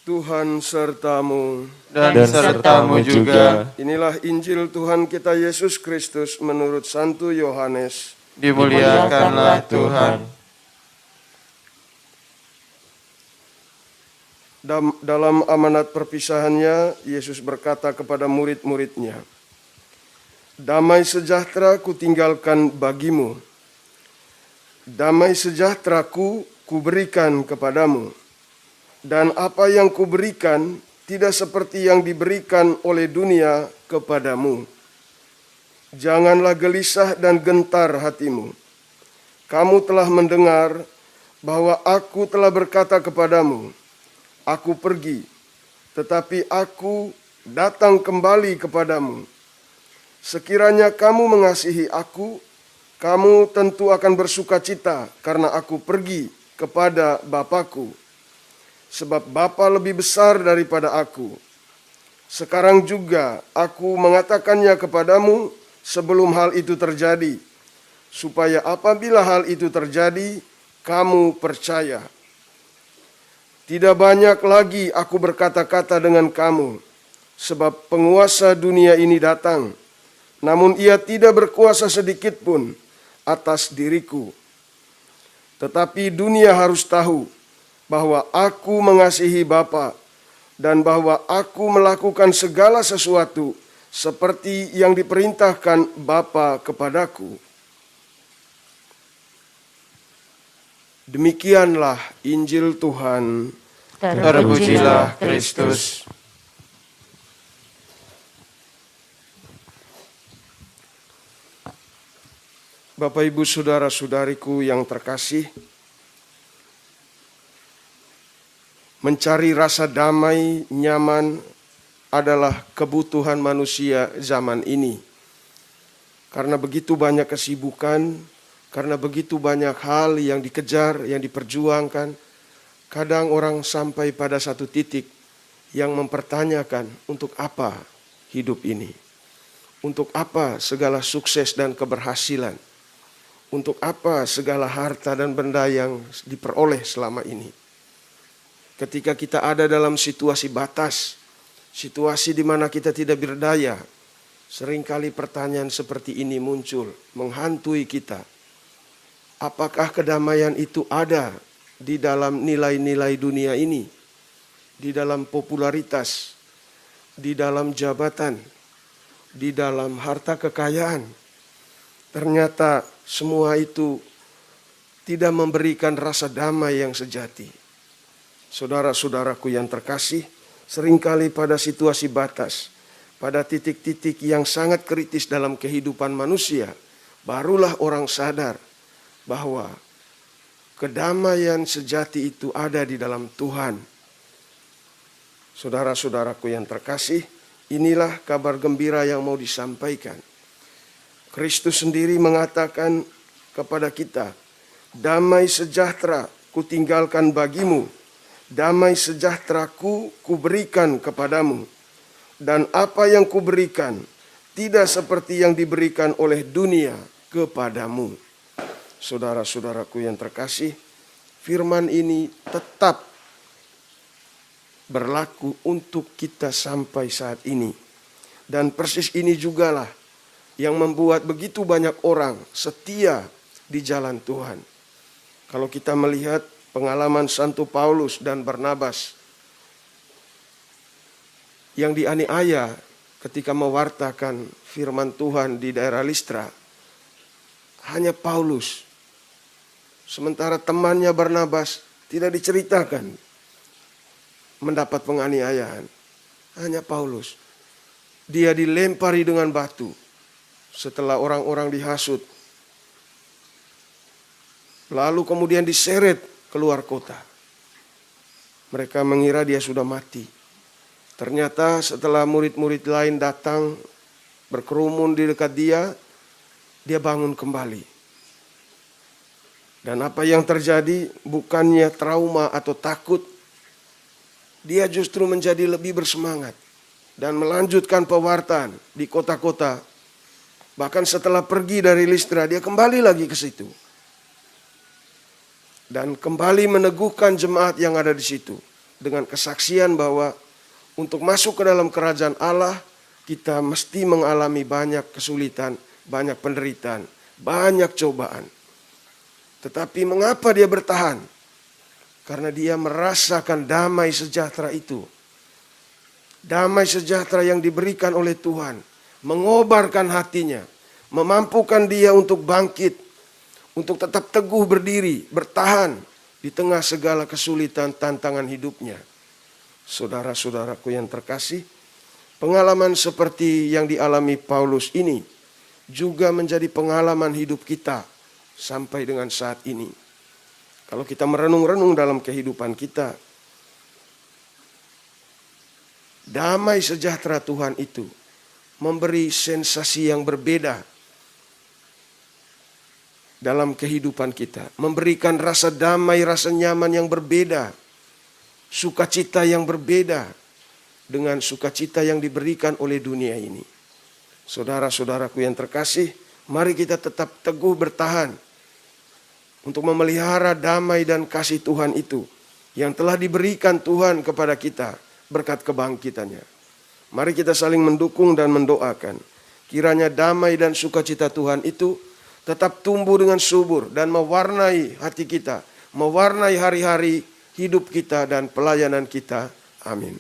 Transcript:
Tuhan sertamu. Dan sertamu juga. Inilah Injil Tuhan kita Yesus Kristus menurut Santo Yohanes. Dimuliakanlah Tuhan. Dalam amanat perpisahannya, Yesus berkata kepada murid-muridnya, "Damai sejahtera kutinggalkan bagimu. Damai sejahteraku kuberikan kepadamu. Dan apa yang kuberikan tidak seperti yang diberikan oleh dunia kepadamu. Janganlah gelisah dan gentar hatimu. Kamu telah mendengar bahwa aku telah berkata kepadamu, aku pergi, tetapi aku datang kembali kepadamu. Sekiranya kamu mengasihi aku, kamu tentu akan bersuka cita karena aku pergi kepada Bapa-Ku. Sebab Bapa lebih besar daripada aku. Sekarang juga aku mengatakannya kepadamu sebelum hal itu terjadi, supaya apabila hal itu terjadi, kamu percaya. Tidak banyak lagi aku berkata-kata dengan kamu, sebab penguasa dunia ini datang, namun ia tidak berkuasa sedikit pun atas diriku. Tetapi dunia harus tahu bahwa aku mengasihi Bapa dan bahwa aku melakukan segala sesuatu seperti yang diperintahkan Bapa kepadaku." Demikianlah Injil Tuhan. Terpujilah Kristus. Bapak, Ibu, Saudara-saudariku yang terkasih, mencari rasa damai, nyaman adalah kebutuhan manusia zaman ini. Karena begitu banyak kesibukan, karena begitu banyak hal yang dikejar, yang diperjuangkan, kadang orang sampai pada satu titik yang mempertanyakan, untuk apa hidup ini? Untuk apa segala sukses dan keberhasilan? Untuk apa segala harta dan benda yang diperoleh selama ini? Ketika kita ada dalam situasi batas, situasi di mana kita tidak berdaya, seringkali pertanyaan seperti ini muncul, menghantui kita. Apakah kedamaian itu ada di dalam nilai-nilai dunia ini? Di dalam popularitas, di dalam jabatan, di dalam harta kekayaan? Ternyata semua itu tidak memberikan rasa damai yang sejati. Saudara-saudaraku yang terkasih, seringkali pada situasi batas, pada titik-titik yang sangat kritis dalam kehidupan manusia, barulah orang sadar bahwa kedamaian sejati itu ada di dalam Tuhan. Saudara-saudaraku yang terkasih, inilah kabar gembira yang mau disampaikan. Kristus sendiri mengatakan kepada kita, "Damai sejahtera kutinggalkan bagimu. Damai sejahteraku kuberikan kepadamu. Dan apa yang kuberikan tidak seperti yang diberikan oleh dunia kepadamu." Saudara-saudaraku yang terkasih, firman ini tetap berlaku untuk kita sampai saat ini. Dan persis ini jugalah yang membuat begitu banyak orang setia di jalan Tuhan. Kalau kita melihat pengalaman Santo Paulus dan Barnabas yang dianiaya ketika mewartakan firman Tuhan di daerah Listra, hanya Paulus. Sementara temannya Barnabas tidak diceritakan mendapat penganiayaan. Hanya Paulus. Dia dilempari dengan batu setelah orang-orang dihasut. Lalu kemudian diseret keluar kota. Mereka mengira dia sudah mati. Ternyata setelah murid-murid lain datang berkerumun di dekat dia bangun kembali. Dan apa yang terjadi bukannya trauma atau takut, dia justru menjadi lebih bersemangat dan melanjutkan pewartaan di kota-kota. Bahkan setelah pergi dari Listra, dia kembali lagi ke situ. Dan kembali meneguhkan jemaat yang ada di situ. dengan kesaksian bahwa untuk masuk ke dalam kerajaan Allah, kita mesti mengalami banyak kesulitan, banyak penderitaan, banyak cobaan. Tetapi mengapa dia bertahan? Karena dia merasakan damai sejahtera itu. Damai sejahtera yang diberikan oleh Tuhan mengobarkan hatinya, memampukan dia untuk bangkit, untuk tetap teguh berdiri, bertahan di tengah segala kesulitan tantangan hidupnya. Saudara-saudaraku yang terkasih, pengalaman seperti yang dialami Paulus ini juga menjadi pengalaman hidup kita sampai dengan saat ini. Kalau kita merenung-renung dalam kehidupan kita, damai sejahtera Tuhan itu memberi sensasi yang berbeda dalam kehidupan kita. Memberikan rasa damai, rasa nyaman yang berbeda. Sukacita yang berbeda dengan sukacita yang diberikan oleh dunia ini. Saudara-saudaraku yang terkasih, mari kita tetap teguh bertahan untuk memelihara damai dan kasih Tuhan itu yang telah diberikan Tuhan kepada kita berkat kebangkitannya. Mari kita saling mendukung dan mendoakan. Kiranya damai dan sukacita Tuhan itu tetap tumbuh dengan subur dan mewarnai hati kita, mewarnai hari-hari hidup kita dan pelayanan kita. Amin.